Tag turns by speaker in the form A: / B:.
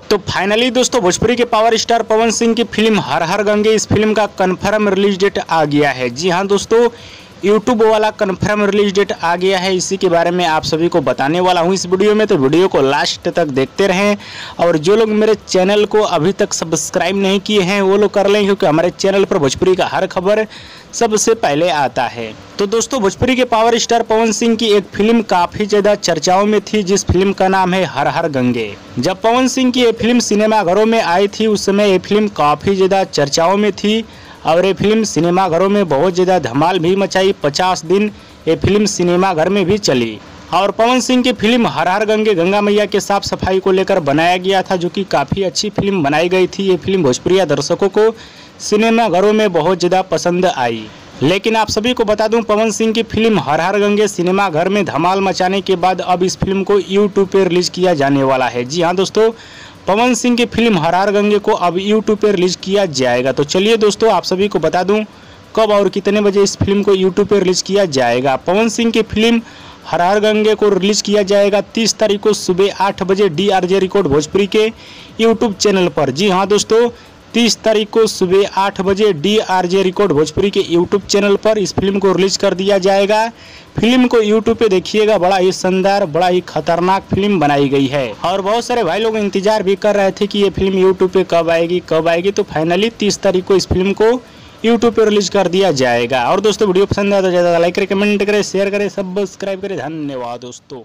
A: तो फाइनली दोस्तों भोजपुरी के पावर स्टार पवन सिंह की फिल्म हर हर गंगे, इस फिल्म का कन्फर्म रिलीज डेट आ गया है। जी हाँ दोस्तों, यूट्यूब वाला कन्फर्म रिलीज डेट आ गया है। इसी के बारे में आप सभी को बताने वाला हूँ इस वीडियो में, तो वीडियो को लास्ट तक देखते रहें। और जो लोग मेरे चैनल को अभी तक सब्सक्राइब नहीं किए हैं वो लोग कर लें, क्योंकि हमारे चैनल पर भोजपुरी का हर खबर सबसे पहले आता है। तो दोस्तों भोजपुरी के पावर स्टार पवन सिंह की एक फिल्म काफ़ी ज़्यादा चर्चाओं में थी, जिस फिल्म का नाम है हर हर गंगे। जब पवन सिंह की ये फिल्म सिनेमाघरों में आई थी उस समय ये फिल्म काफ़ी ज़्यादा चर्चाओं में थी और ये फिल्म सिनेमाघरों में बहुत ज़्यादा धमाल भी मचाई। 50 दिन ये फिल्म सिनेमाघर में भी चली। और पवन सिंह की फिल्म हर हर गंगे गंगा मैया के साफ सफाई को लेकर बनाया गया था, जो कि काफ़ी अच्छी फिल्म बनाई गई थी। ये फिल्म भोजपुरी दर्शकों को सिनेमाघरों में बहुत ज़्यादा पसंद आई। लेकिन आप सभी को बता दूं, पवन सिंह की फिल्म हर हर गंगे सिनेमाघर में धमाल मचाने के बाद अब इस फिल्म को यूट्यूब पर रिलीज किया जाने वाला है। जी हाँ दोस्तों, पवन सिंह की फिल्म हर हर गंगे को अब यूट्यूब पर रिलीज किया जाएगा। तो चलिए दोस्तों, आप सभी को बता दूं कब और कितने बजे इस फिल्म को यूट्यूब पर रिलीज किया जाएगा। पवन सिंह की फिल्म हर हर गंगे को रिलीज किया जाएगा 30 तारीख को सुबह 8 बजे DRJ रिकॉर्ड भोजपुरी के यूट्यूब चैनल पर। जी हाँ दोस्तों, 30 तारीख को सुबह 8 बजे DRJ रिकॉर्ड भोजपुरी के यूट्यूब चैनल पर इस फिल्म को रिलीज कर दिया जाएगा। फिल्म को यूट्यूब पे देखिएगा, बड़ा ही शानदार, बड़ा ही खतरनाक फिल्म बनाई गई है। और बहुत सारे भाई लोग इंतजार भी कर रहे थे कि ये फिल्म यूट्यूब पे कब आएगी। तो फाइनली 30 तारीख को इस फिल्म को यूट्यूब पे रिलीज कर दिया जाएगा। और दोस्तों वीडियो पसंद आया तो ज़्यादा लाइक करें, कमेंट करें, शेयर करें, सब्सक्राइब करें। धन्यवाद दोस्तों।